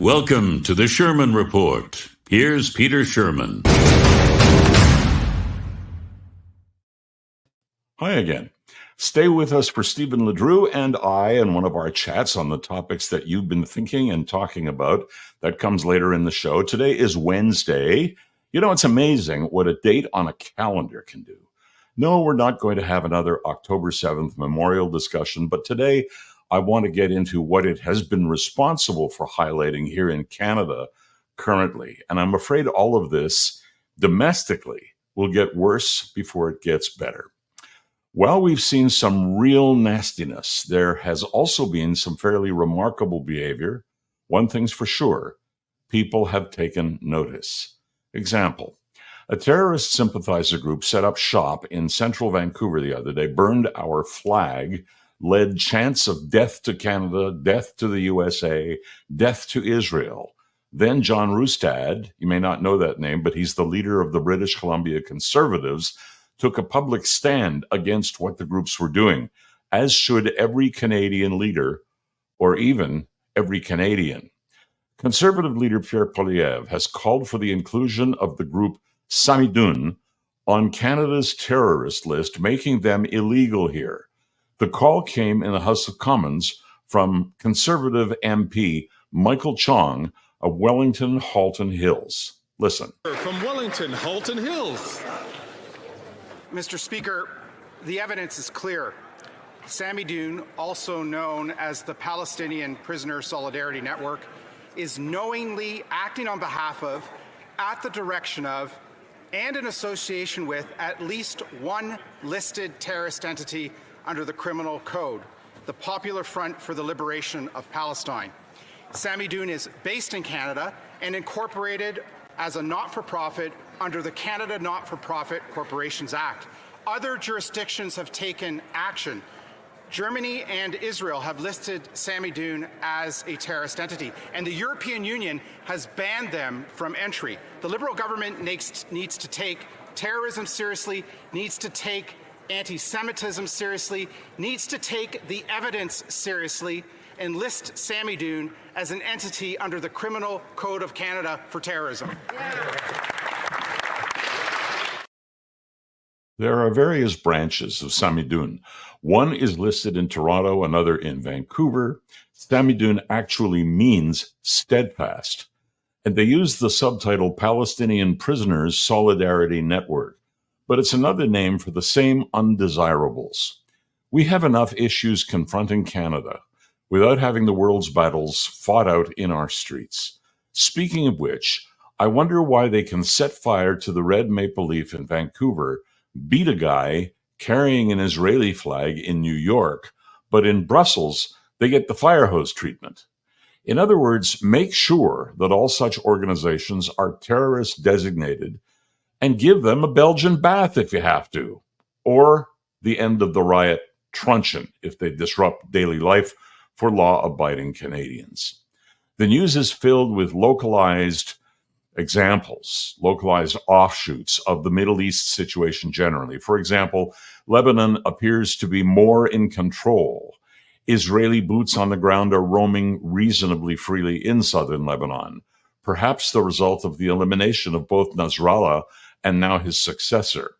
Welcome to the Sherman Report. Here's Peter Sherman. Hi again. Stay with us for Stephen LeDrew and I and one of our chats on the topics that you've been thinking and talking about. That comes later in the show. Today is Wednesday. You know, it's amazing what a date on a calendar can do. No, we're not going to have another October 7th memorial discussion, but today I want to get into what it has been responsible for highlighting here in Canada currently. And I'm afraid all of this domestically will get worse before it gets better. While we've seen some real nastiness, there has also been some fairly remarkable behavior. One thing's for sure, people have taken notice. Example, a terrorist sympathizer group set up shop in central Vancouver the other day, burned our flag, led chants of death to Canada, death to the USA, death to Israel. Then John Roustad, you may not know that name, but he's the leader of the British Columbia Conservatives, took a public stand against what the groups were doing, as should every Canadian leader, or even every Canadian. Conservative leader Pierre Poilievre has called for the inclusion of the group Samidoun on Canada's terrorist list, making them illegal here. The call came in the House of Commons from Conservative MP Michael Chong of Wellington Halton Hills. Listen. From Wellington Halton Hills. Mr. Speaker, the evidence is clear. Samidoun, also known as the Palestinian Prisoner Solidarity Network, is knowingly acting on behalf of, at the direction of, and in association with at least one listed terrorist entity under the Criminal Code, the Popular Front for the Liberation of Palestine. Samidoun is based in Canada and incorporated as a not-for-profit under the Canada Not-for-Profit Corporations Act. Other jurisdictions have taken action. Germany and Israel have listed Samidoun as a terrorist entity, and the European Union has banned them from entry. The Liberal government needs to take terrorism seriously, needs to take anti-Semitism seriously, needs to take the evidence seriously, and list Samidoun as an entity under the Criminal Code of Canada for terrorism. There are various branches of Samidoun. One is listed in Toronto, another in Vancouver. Samidoun actually means steadfast, and they use the subtitle Palestinian Prisoners Solidarity Network, but it's another name for the same undesirables. We have enough issues confronting Canada without having the world's battles fought out in our streets. Speaking of which, I wonder why they can set fire to the red maple leaf in Vancouver, beat a guy carrying an Israeli flag in New York, but in Brussels, they get the fire hose treatment. In other words, make sure that all such organizations are terrorist designated and give them a Belgian bath if you have to, or the end of the riot truncheon if they disrupt daily life for law-abiding Canadians. The news is filled with localized examples, localized offshoots of the Middle East situation generally. For example, Lebanon appears to be more in control. Israeli boots on the ground are roaming reasonably freely in southern Lebanon, perhaps the result of the elimination of both Nasrallah and now his successor.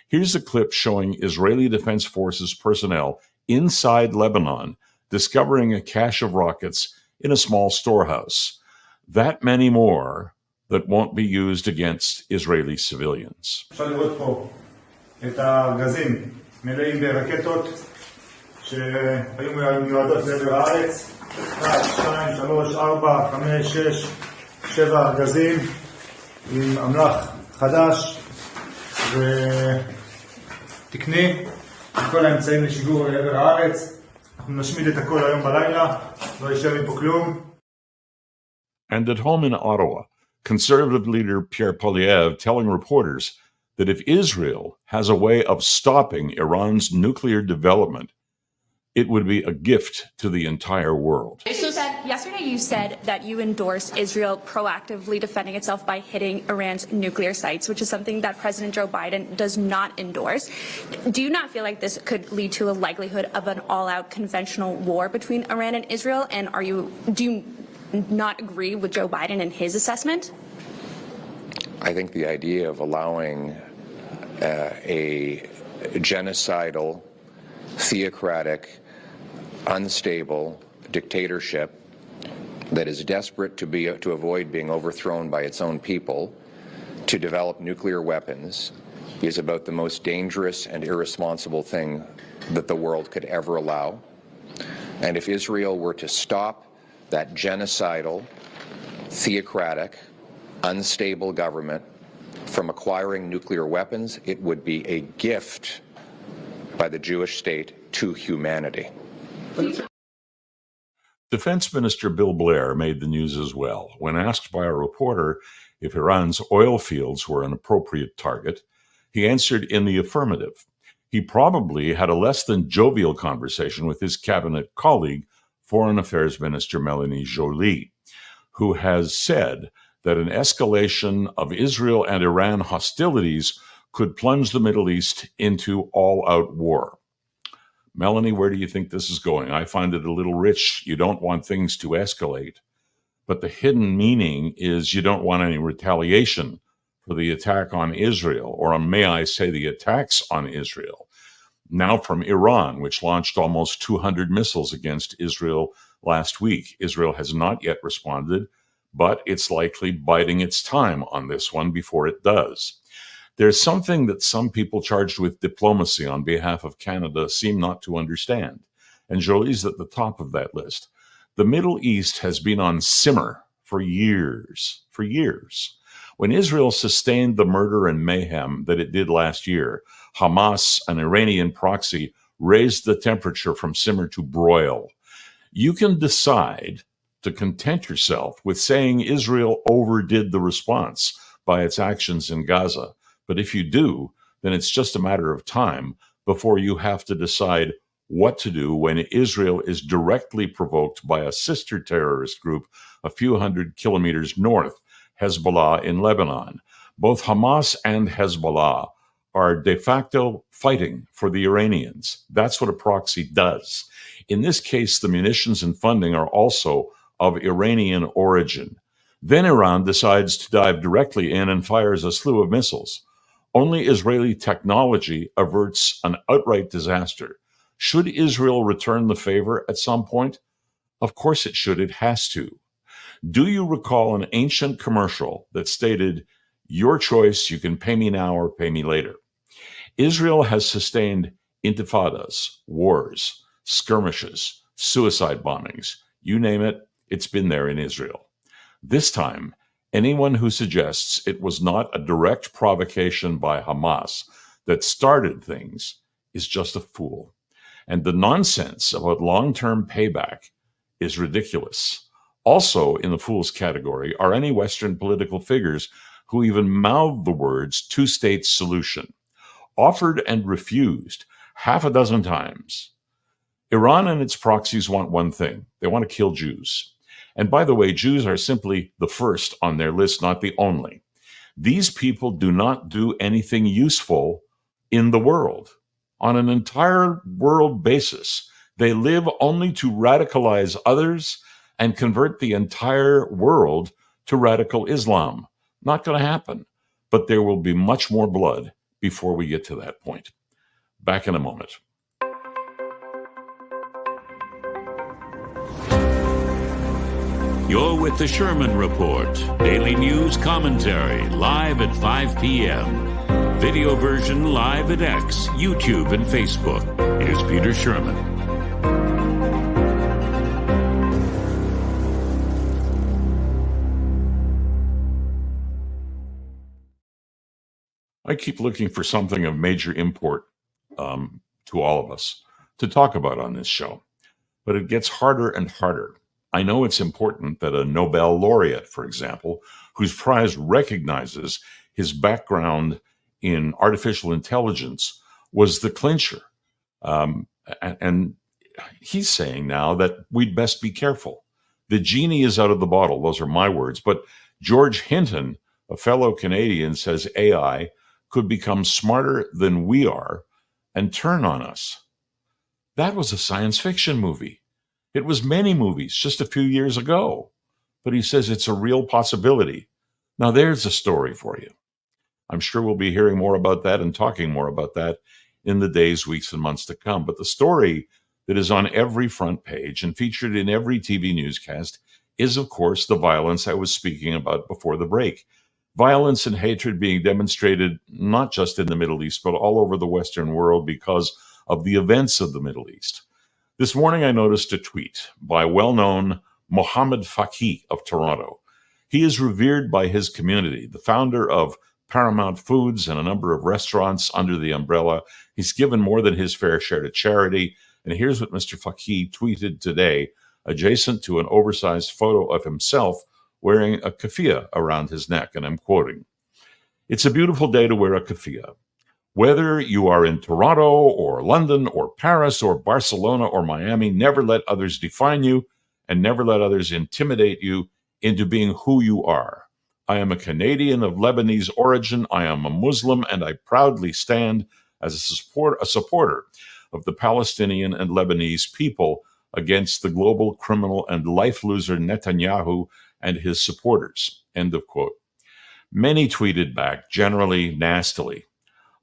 Here's a clip showing Israeli Defense Forces personnel inside Lebanon discovering a cache of rockets in a small storehouse. That many more that won't be used against Israeli civilians. אפשר לראות פה את הגזים מלאים ברקטות שהיו מיועדות לעבר הארץ. 1, 2, 3, 4, 5, 6, 7 גזים עם אמל"ח חדש ותקני עם כל האמצעים לשיגור לעבר הארץ. אנחנו נשמיד את הכל היום בלילה, לא יישאר מפה כלום. And at home in Ottawa, Conservative leader Pierre Poilievre telling reporters that if Israel has a way of stopping Iran's nuclear development, it would be a gift to the entire world. So yesterday you said that you endorse Israel proactively defending itself by hitting Iran's nuclear sites, which is something that President Joe Biden does not endorse. Do you not feel like this could lead to a likelihood of an all-out conventional war between Iran and Israel? And not agree with Joe Biden and his assessment? I think the idea of allowing a genocidal, theocratic, unstable dictatorship that is desperate to avoid being overthrown by its own people to develop nuclear weapons is about the most dangerous and irresponsible thing that the world could ever allow. And if Israel were to stop that genocidal, theocratic, unstable government from acquiring nuclear weapons, it would be a gift by the Jewish state to humanity. Defense Minister Bill Blair made the news as well. When asked by a reporter if Iran's oil fields were an appropriate target, he answered in the affirmative. He probably had a less than jovial conversation with his cabinet colleague, Foreign Affairs Minister Melanie Joly, who has said that an escalation of Israel and Iran hostilities could plunge the Middle East into all-out war. Melanie, where do you think this is going? I find it a little rich. You don't want things to escalate, but the hidden meaning is you don't want any retaliation for the attack on Israel, or may I say the attacks on Israel, now from Iran, which launched almost 200 missiles against Israel last week. Israel has not yet responded, but it's likely biding its time on this one before it does. There's something that some people charged with diplomacy on behalf of Canada seem not to understand, and Joly's at the top of that list. The Middle East has been on simmer for years. When Israel sustained the murder and mayhem that it did last year, Hamas, an Iranian proxy, raised the temperature from simmer to broil. You can decide to content yourself with saying Israel overdid the response by its actions in Gaza. But if you do, then it's just a matter of time before you have to decide what to do when Israel is directly provoked by a sister terrorist group a few hundred kilometers north, Hezbollah in Lebanon. Both Hamas and Hezbollah are de facto fighting for the Iranians. That's what a proxy does. In this case, the munitions and funding are also of Iranian origin. Then Iran decides to dive directly in and fires a slew of missiles. Only Israeli technology averts an outright disaster. Should Israel return the favor at some point? Of course it should. It has to. Do you recall an ancient commercial that stated, "Your choice, you can pay me now or pay me later"? Israel has sustained intifadas, wars, skirmishes, suicide bombings. You name it, it's been there in Israel. This time, anyone who suggests it was not a direct provocation by Hamas that started things is just a fool. And the nonsense about long-term payback is ridiculous. Also in the fool's category are any Western political figures who even mouthed the words two-state solution, offered and refused half a dozen times. Iran and its proxies want one thing. They want to kill Jews. And by the way, Jews are simply the first on their list, not the only. These people do not do anything useful in the world. On an entire world basis, they live only to radicalize others and convert the entire world to radical Islam. Not going to happen, but there will be much more blood before we get to that point. Back in a moment. You're with the Sherman Report, daily news commentary, live at 5 p.m. Video version live at X, YouTube, and Facebook. Here's Peter Sherman. I keep looking for something of major import to all of us to talk about on this show, but it gets harder and harder. I know it's important that a Nobel laureate, for example, whose prize recognizes his background in artificial intelligence, was the clincher. And he's saying now that we'd best be careful. The genie is out of the bottle. Those are my words. But George Hinton, a fellow Canadian, says AI could become smarter than we are and turn on us. That was a science fiction movie. It was many movies just a few years ago. but he says it's a real possibility. Now, there's a story for you. I'm sure we'll be hearing more about that and talking more about that in the days, weeks, and months to come. But the story that is on every front page and featured in every TV newscast is, of course, the violence I was speaking about before the break. Violence and hatred being demonstrated not just in the Middle East, but all over the Western world because of the events of the Middle East. This morning, I noticed a tweet by well-known Mohammed Faki of Toronto. He is revered by his community, the founder of Paramount Foods and a number of restaurants under the umbrella. He's given more than his fair share to charity. And here's what Mr. Faki tweeted today, adjacent to an oversized photo of himself wearing a keffiyeh around his neck. And I'm quoting, "It's a beautiful day to wear a keffiyeh. Whether you are in Toronto or London or Paris or Barcelona or Miami, never let others define you and never let others intimidate you into being who you are. I am a Canadian of Lebanese origin. I am a Muslim, and I proudly stand as a supporter of the Palestinian and Lebanese people against the global criminal and life loser Netanyahu and his supporters." End of quote. Many tweeted back, generally nastily.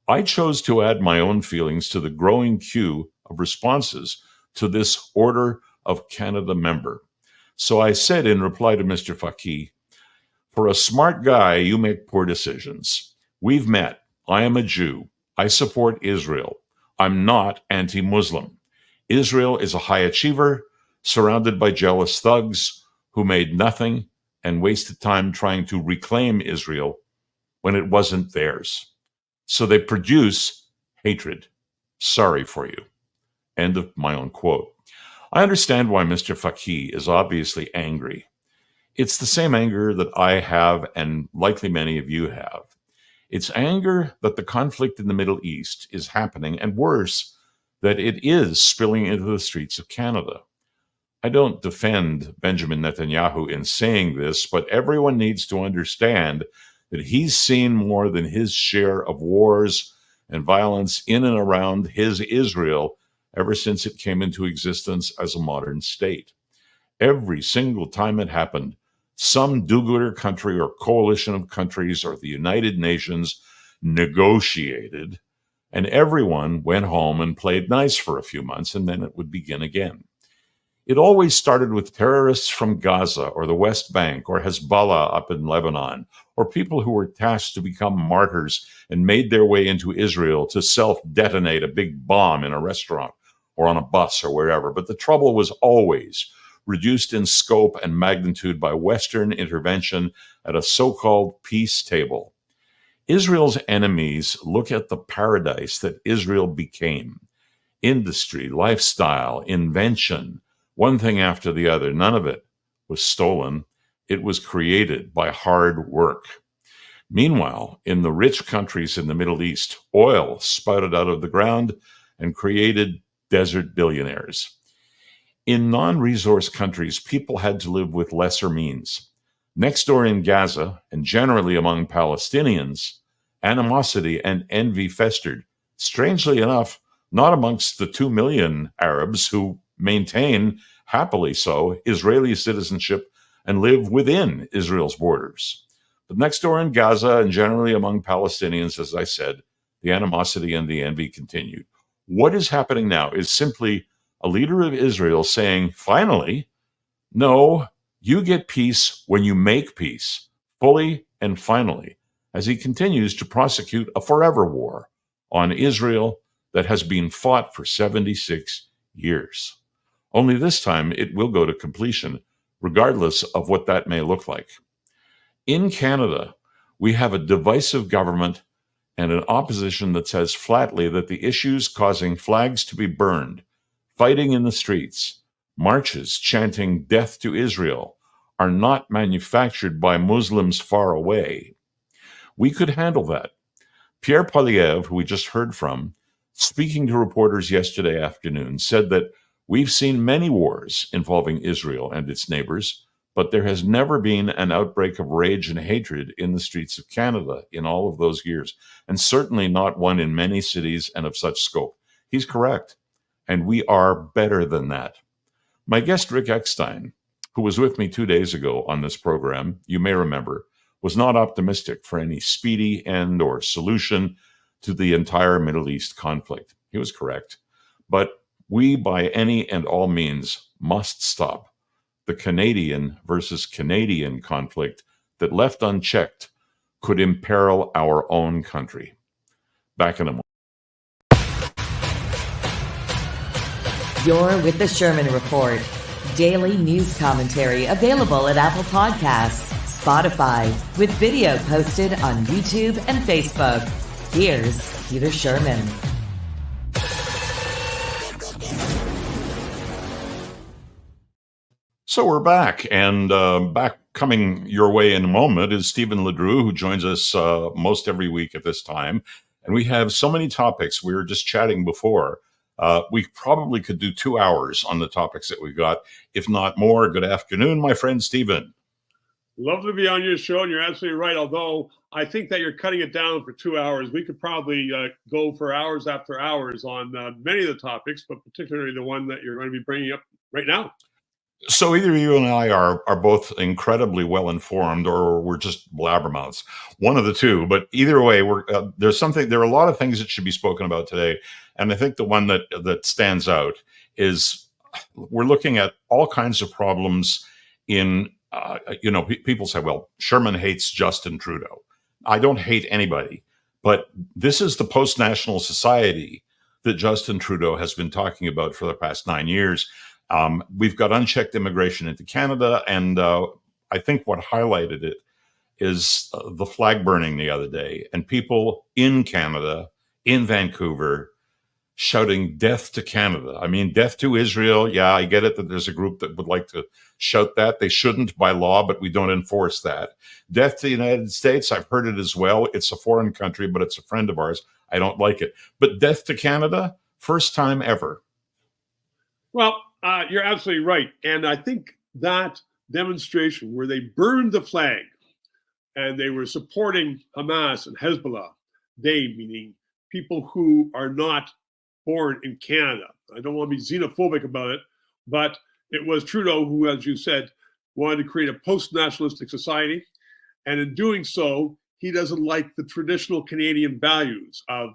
I chose to add my own feelings to the growing queue of responses to this Order of Canada member. So I said in reply to Mr. Faki, "For a smart guy, you make poor decisions. We've met. I am a Jew. I support Israel. I'm not anti-Muslim. Israel is a high achiever, surrounded by jealous thugs who made nothing and wasted time trying to reclaim Israel when it wasn't theirs. So they produce hatred. Sorry for you." End of my own quote. I understand why Mr. Faki is obviously angry. It's the same anger that I have and likely many of you have. It's anger that the conflict in the Middle East is happening, and worse, that it is spilling into the streets of Canada. I don't defend Benjamin Netanyahu in saying this, but everyone needs to understand that he's seen more than his share of wars and violence in and around his Israel ever since it came into existence as a modern state. Every single time it happened, some do-gooder country or coalition of countries or the United Nations negotiated, and everyone went home and played nice for a few months, and then it would begin again. It always started with terrorists from Gaza or the West Bank or Hezbollah up in Lebanon, or people who were tasked to become martyrs and made their way into Israel to self-detonate a big bomb in a restaurant or on a bus or wherever. But the trouble was always reduced in scope and magnitude by Western intervention at a so-called peace table. Israel's enemies look at the paradise that Israel became. Industry, lifestyle, invention, one thing after the other. None of it was stolen. It was created by hard work. Meanwhile, in the rich countries in the Middle East, oil spouted out of the ground and created desert billionaires. In non-resource countries, people had to live with lesser means. Next door in Gaza, and generally among Palestinians, animosity and envy festered. Strangely enough, not amongst the 2 million Arabs who maintain, happily so, Israeli citizenship and live within Israel's borders. But next door in Gaza and generally among Palestinians, as I said, the animosity and the envy continued. What is happening now is simply a leader of Israel saying, finally, no, you get peace when you make peace, fully and finally, as he continues to prosecute a forever war on Israel that has been fought for 76 years. Only this time it will go to completion, regardless of what that may look like. In Canada, we have a divisive government and an opposition that says flatly that the issues causing flags to be burned, fighting in the streets, marches chanting death to Israel are not manufactured by Muslims far away. We could handle that. Pierre Poilievre, who we just heard from, speaking to reporters yesterday afternoon, said that we've seen many wars involving Israel and its neighbors, but there has never been an outbreak of rage and hatred in the streets of Canada in all of those years, and certainly not one in many cities and of such scope. He's correct, and we are better than that. My guest, Rick Eckstein, who was with me 2 days ago on this program, you may remember, was not optimistic for any speedy end or solution to the entire Middle East conflict. He was correct. But we, by any and all means, must stop the Canadian versus Canadian conflict that, left unchecked, could imperil our own country. Back in a moment. You're with the Sherman Report. Daily news commentary available at Apple Podcasts, Spotify, with video posted on YouTube and Facebook. Here's Peter Sherman. So we're back, and back coming your way in a moment is Stephen LeDrew, who joins us most every week at this time. And we have so many topics. We were just chatting before. We probably could do 2 hours on the topics that we got, if not more. Good afternoon, my friend Stephen. Love to be on your show, and you're absolutely right. Although I think that you're cutting it down for 2 hours. We could probably go for hours after hours on many of the topics, but particularly the one that you're going to be bringing up right now. So either you and I are both incredibly well informed, or we're just blabbermouths, one of the two. But either way, there are a lot of things that should be spoken about today, and I think the one that stands out is we're looking at all kinds of problems in. People say, well, Sherman hates Justin Trudeau. I don't hate anybody, but this is the post-national society that Justin Trudeau has been talking about for the past 9 years. We've got unchecked immigration into Canada, and I think what highlighted it is the flag burning the other day, and people in Canada, in Vancouver, shouting death to Canada. I mean, death to Israel. Yeah, I get it that there's a group that would like to shout that. They shouldn't by law, but we don't enforce that. Death to the United States. I've heard it as well. It's a foreign country, but it's a friend of ours. I don't like it. But death to Canada, first time ever. Well, you're absolutely right. And I think that demonstration where they burned the flag and they were supporting Hamas and Hezbollah, they meaning people who are not born in Canada. I don't want to be xenophobic about it, but it was Trudeau who, as you said, wanted to create a post-nationalistic society. And in doing so, he doesn't like the traditional Canadian values of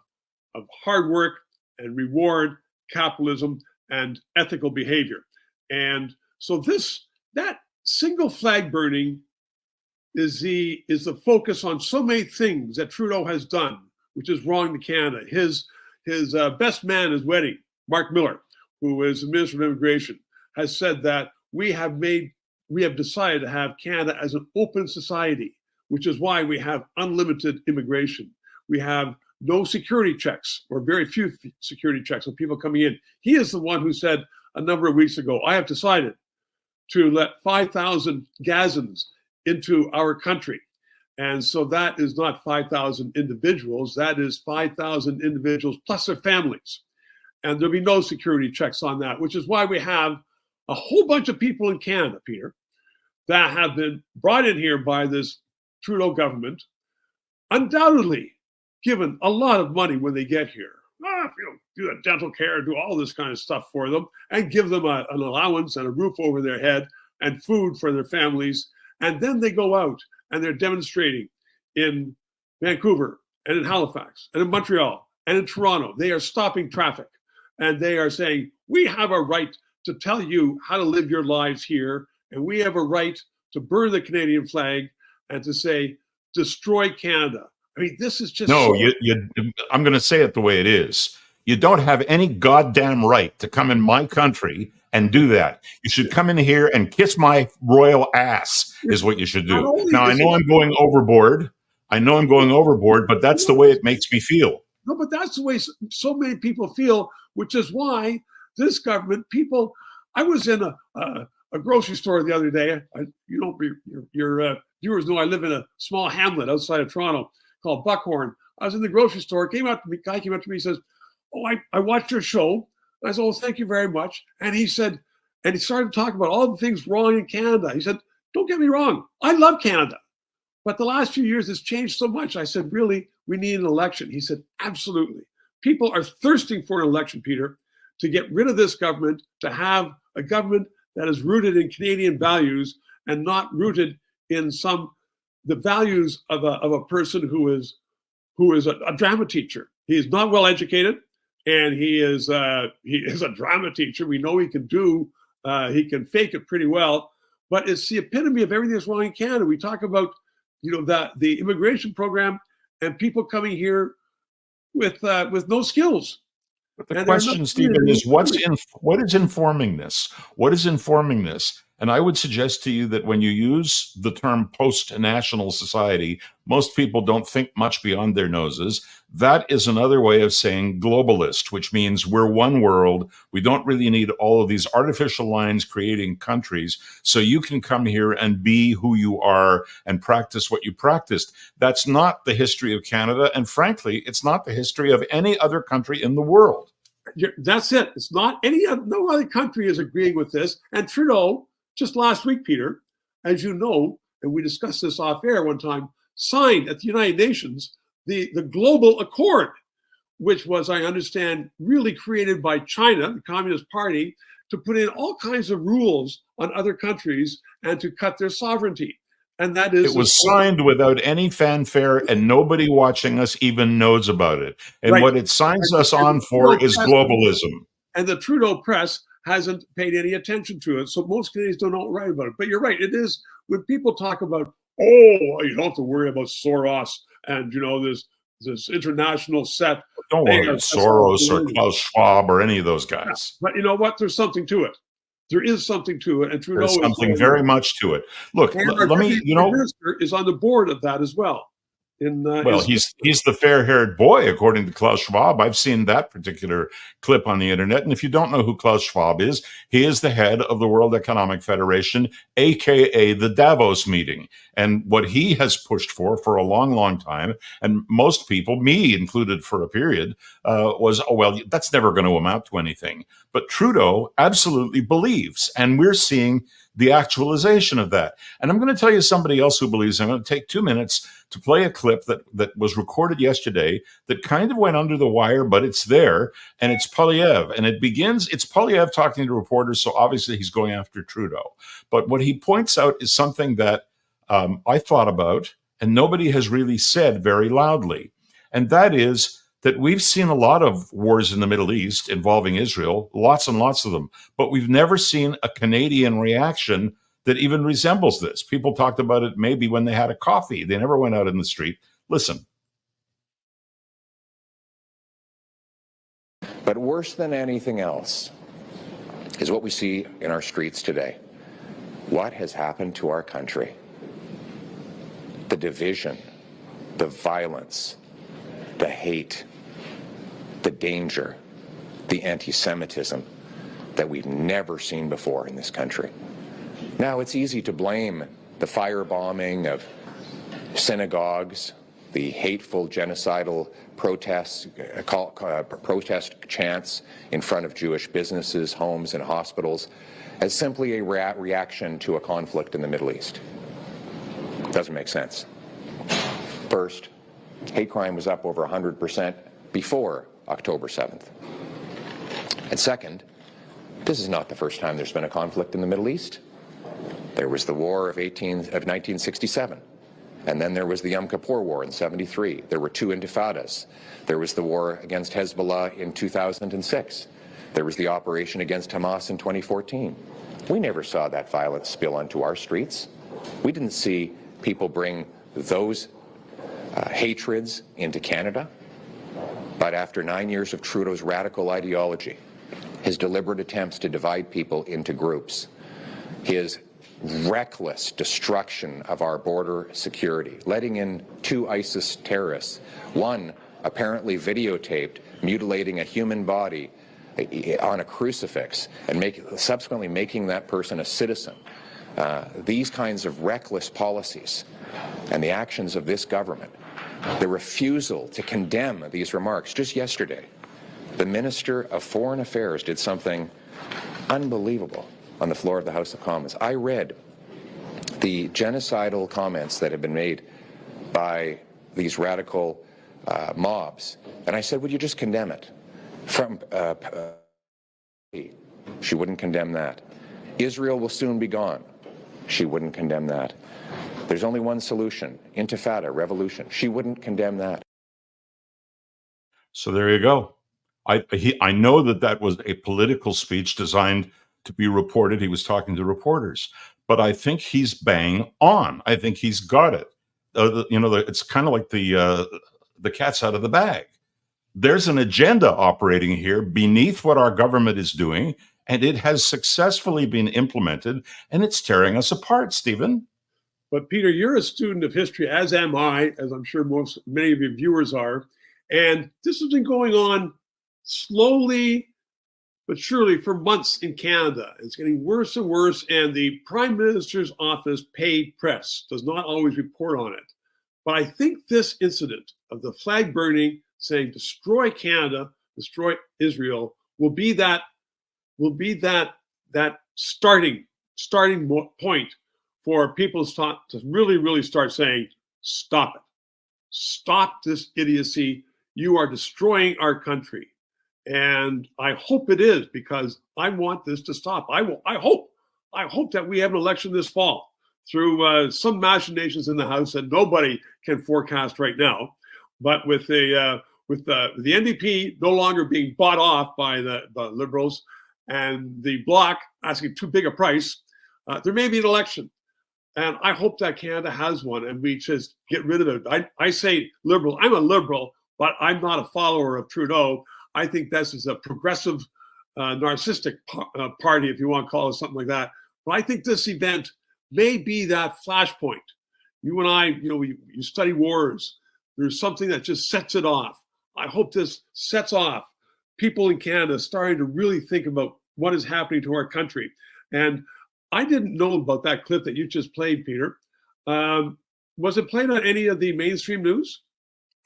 hard work and reward, capitalism, and ethical behavior. And so that single flag burning is the focus on so many things that Trudeau has done, which is wrong to Canada. His best man at his wedding, Mark Miller, who is the Minister of Immigration, has said that we have decided to have Canada as an open society, which is why we have unlimited immigration. We have no security checks, or very few security checks on people coming in. He is the one who said a number of weeks ago, I have decided to let 5,000 Gazans into our country. And so that is not 5,000 individuals, that is 5,000 individuals plus their families. And there'll be no security checks on that, which is why we have a whole bunch of people in Canada, Peter, that have been brought in here by this Trudeau government, undoubtedly given a lot of money when they get here. Do a dental care, do all this kind of stuff for them, and give them an allowance and a roof over their head and food for their families. And then they go out and they're demonstrating in Vancouver and in Halifax and in Montreal and in Toronto. They are stopping traffic and they are saying, we have a right to tell you how to live your lives here. And we have a right to burn the Canadian flag and to say, destroy Canada. I mean, this is just... No, I'm going to say it the way it is. You don't have any goddamn right to come in my country and do that. You should come in here and kiss my royal ass is what you should do. Now, I know I'm going overboard. But that's the way it makes me feel. No, but that's the way so many people feel, which is why this government, people... I was in a grocery store the other day. Your viewers know I live in a small hamlet outside of Toronto called Buckhorn. I was in the grocery store. Guy came up to me and says, "Oh, I watched your show." And I said, "Oh, thank you very much." And he said, and he started talking about all the things wrong in Canada. He said, "Don't get me wrong, I love Canada, but the last few years has changed so much." I said, "Really, we need an election?" He said, "Absolutely. People are thirsting for an election, Peter, to get rid of this government, to have a government that is rooted in Canadian values and not rooted in the values of a person who is a drama teacher. He is not well educated, and he is a drama teacher. We know he can fake it pretty well, but it's the epitome of everything that's wrong in Canada. We talk about, the immigration program and people coming here with no skills. But the question, Stephen, is what is informing this? What is informing this? And I would suggest to you that when you use the term post-national society, most people don't think much beyond their noses. That is another way of saying globalist, which means we're one world. We don't really need all of these artificial lines creating countries. So you can come here and be who you are and practice what you practiced. That's not the history of Canada. And frankly, it's not the history of any other country in the world. That's it. It's not no other country is agreeing with this. And Trudeau, just last week, Peter, as you know, and we discussed this off air one time, signed at the United Nations the Global Accord, which was, I understand, really created by China, the Communist Party, to put in all kinds of rules on other countries and to cut their sovereignty. And that is, it was signed without any fanfare, and nobody watching us even knows about it. And what it signs us on for is globalism. And the Trudeau press hasn't paid any attention to it. So most Canadians don't know right about it. But you're right. It is when people talk about, you don't have to worry about Soros and, this international set. Don't worry about Soros or Klaus Schwab or any of those guys. Yeah. But you know what? There's something to it. There is something to it. And Trudeau There's something very much to it. Look, let me, minister is on the board of that as well. He's the fair-haired boy, according to Klaus Schwab. I've seen that particular clip on the internet. And if you don't know who Klaus Schwab is, he is the head of the World Economic Federation, aka the Davos meeting. And what he has pushed for a long, long time, and most people, me included for a period, was, that's never going to amount to anything. But Trudeau absolutely believes, and we're seeing the actualization of that. And I'm going to tell you somebody else who believes. I'm going to take 2 minutes to play a clip that was recorded yesterday that kind of went under the wire, but it's there, and it's Poilievre. And it's Poilievre talking to reporters, so obviously he's going after Trudeau. But what he points out is something that I thought about, and nobody has really said very loudly. And that is that we've seen a lot of wars in the Middle East involving Israel, lots and lots of them, but we've never seen a Canadian reaction that even resembles this. People talked about it maybe when they had a coffee. They never went out in the street. Listen. But worse than anything else is what we see in our streets today. What has happened to our country? The division, the violence, the hate, the danger, the anti-Semitism that we've never seen before in this country. Now, it's easy to blame the firebombing of synagogues, the hateful genocidal protest chants in front of Jewish businesses, homes, and hospitals as simply a reaction to a conflict in the Middle East. Doesn't make sense. First, hate crime was up over 100% before October 7th. And second, this is not the first time there's been a conflict in the Middle East. There was the war of 1967, and then there was the Yom Kippur War in 73. There were 2 intifadas. There was the war against Hezbollah in 2006. There was the operation against Hamas in 2014. We never saw that violence spill onto our streets. We didn't see people bring those hatreds into Canada. But after 9 years of Trudeau's radical ideology, his deliberate attempts to divide people into groups, his reckless destruction of our border security, letting in 2 ISIS terrorists, one apparently videotaped mutilating a human body on a crucifix and subsequently making that person a citizen. These kinds of reckless policies and the actions of this government, the refusal to condemn these remarks. Just yesterday, the Minister of Foreign Affairs did something unbelievable on the floor of the House of Commons. I read the genocidal comments that have been made by these radical mobs, and I said, would you just condemn it? She wouldn't condemn that. Israel will soon be gone. She wouldn't condemn that. There's only one solution, intifada, revolution. She wouldn't condemn that. So there you go. I know that was a political speech designed to be reported. He was talking to reporters, but I think he's bang on. I think he's got it. It's kind of like the cat's out of the bag. There's an agenda operating here beneath what our government is doing, and it has successfully been implemented, and it's tearing us apart, Stephen. But Peter, you're a student of history, as am I, as I'm sure many of your viewers are. And this has been going on slowly but surely for months in Canada. It's getting worse and worse, and the Prime Minister's office, paid press, does not always report on it. But I think this incident of the flag burning, saying destroy Canada, destroy Israel, will be that starting point for people to really start saying, stop it. Stop this idiocy. You are destroying our country. And I hope it is, because I want this to stop. I hope that we have an election this fall through some machinations in the House that nobody can forecast right now. But with the NDP no longer being bought off by the Liberals and the Bloc asking too big a price, there may be an election. And I hope that Canada has one and we just get rid of it. I say Liberal. I'm a Liberal, but I'm not a follower of Trudeau. I think this is a progressive, narcissistic party, if you want to call it something like that. But I think this event may be that flashpoint. You and I, you study wars. There's something that just sets it off. I hope this sets off people in Canada starting to really think about what is happening to our country. And I didn't know about that clip that you just played, Peter. Was it played on any of the mainstream news?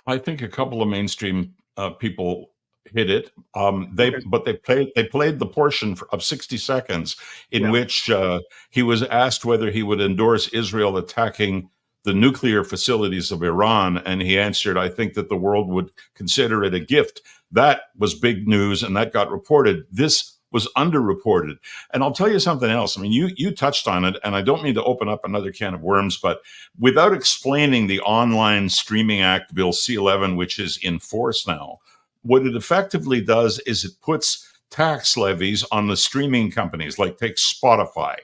I think a couple of mainstream people hit it. But they played the portion of 60 seconds in which he was asked whether he would endorse Israel attacking the nuclear facilities of Iran, and he answered, "I think that the world would consider it a gift." That was big news, and that got reported. This was underreported. And I'll tell you something else. I mean, you touched on it, and I don't mean to open up another can of worms, but without explaining the Online Streaming Act, Bill C-11, which is in force now, what it effectively does is it puts tax levies on the streaming companies, like take Spotify,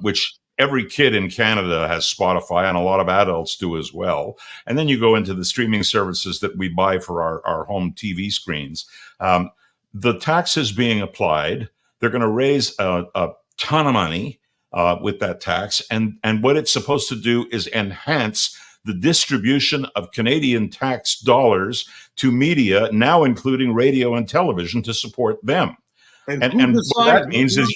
which every kid in Canada has Spotify, and a lot of adults do as well. And then you go into the streaming services that we buy for our home TV screens. The taxes being applied, they're going to raise a ton of money with that tax. And what it's supposed to do is enhance the distribution of Canadian tax dollars to media, now including radio and television, to support them. And what that means is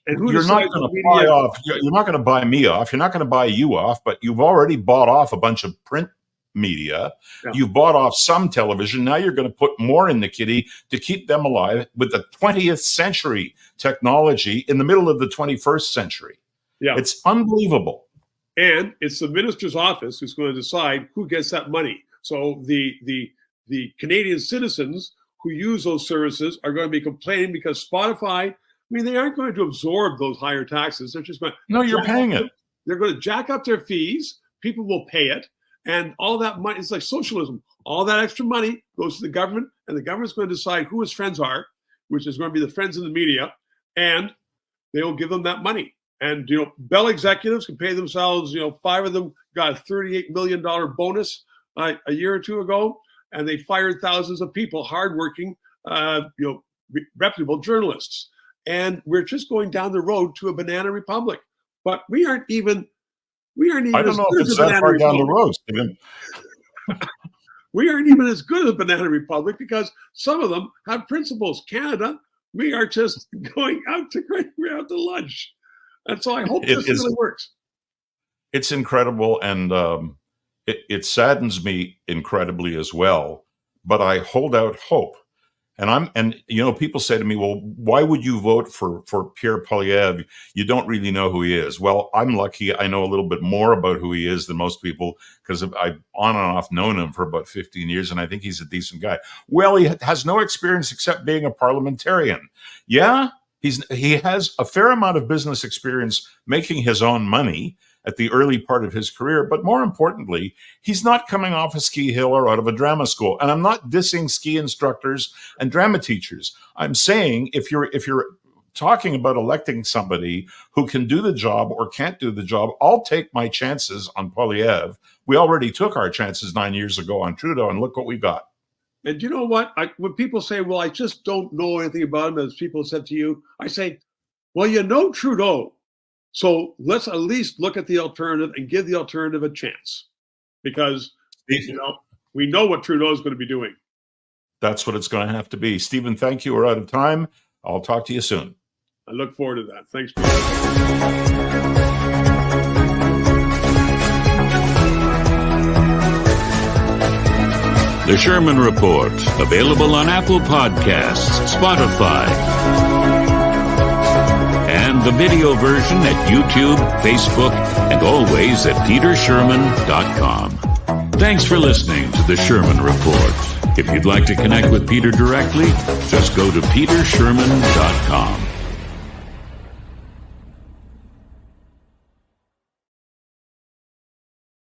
you're not going to buy off. You're not going to buy me off. You're not going to buy you off. But you've already bought off a bunch of print media. Yeah. You've bought off some television. Now you're going to put more in the kitty to keep them alive with the 20th century technology in the middle of the 21st century. Yeah, it's unbelievable. And it's the minister's office who's going to decide who gets that money. So the Canadian citizens who use those services are going to be complaining because Spotify, they aren't going to absorb those higher taxes. They're just going to... No, you're paying it. They're going to jack up their fees. People will pay it. And all that money, it's like socialism. All that extra money goes to the government, and the government's going to decide who his friends are, which is going to be the friends in the media, and they'll give them that money. And, Bell executives can pay themselves, 5 of them got a $38 million bonus a year or two ago, and they fired thousands of people, hardworking, reputable journalists. And we're just going down the road to a banana republic. But we aren't even I don't know if it's that far down the road, Stephen. We aren't even as good as a banana republic because some of them have principles. Canada, we are just going out to lunch. And so I hope this really works. It's incredible, and it saddens me incredibly as well. But I hold out hope. And people say to me, well, why would you vote for Pierre Poilievre? You don't really know who he is. Well, I'm lucky. I know a little bit more about who he is than most people because I've on and off known him for about 15 years, and I think he's a decent guy. Well, he has no experience except being a parliamentarian. Yeah, He has a fair amount of business experience making his own money at the early part of his career, but more importantly, he's not coming off a ski hill or out of a drama school. And I'm not dissing ski instructors and drama teachers. I'm saying if you're talking about electing somebody who can do the job or can't do the job, I'll take my chances on Poilievre. We already took our chances 9 years ago on Trudeau, and look what we got. And you know what? When people say, well, I just don't know anything about him, as people said to you, I say, well, you know Trudeau. So let's at least look at the alternative and give the alternative a chance. Because, we know what Trudeau is going to be doing. That's what it's going to have to be. Stephen, thank you. We're out of time. I'll talk to you soon. I look forward to that. Thanks, Peter. The Sherman Report, available on Apple Podcasts, Spotify, and the video version at YouTube, Facebook, and always at petersherman.com. Thanks for listening to the Sherman Report. If you'd like to connect with Peter directly, just go to petersherman.com.